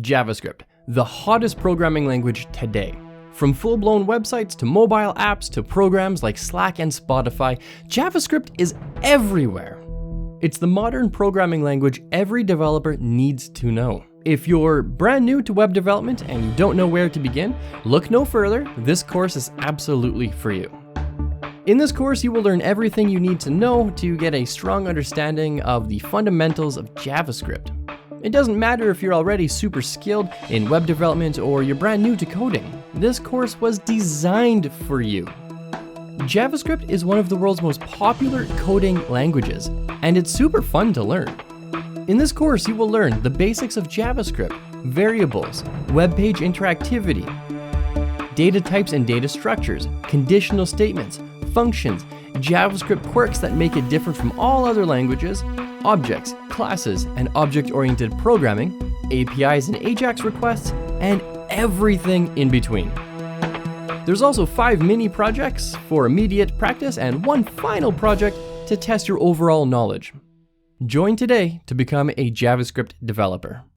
JavaScript, the hottest programming language today. From full-blown websites to mobile apps to programs like Slack and Spotify, JavaScript is everywhere. It's the modern programming language every developer needs to know. If you're brand new to web development and you don't know where to begin, look no further. This course is absolutely for you. In this course, you will learn everything you need to know to get a strong understanding of the fundamentals of JavaScript. It doesn't matter if you're already super skilled in web development or you're brand new to coding. This course was designed for you. JavaScript is one of the world's most popular coding languages, and it's super fun to learn. In this course, you will learn the basics of JavaScript, variables, web page interactivity, data types and data structures, conditional statements, functions, JavaScript quirks that make it different from all other languages, objects, classes, and object-oriented programming, APIs and AJAX requests, and everything in between. There's also 5 mini projects for immediate practice and 1 final project to test your overall knowledge. Join today to become a JavaScript developer.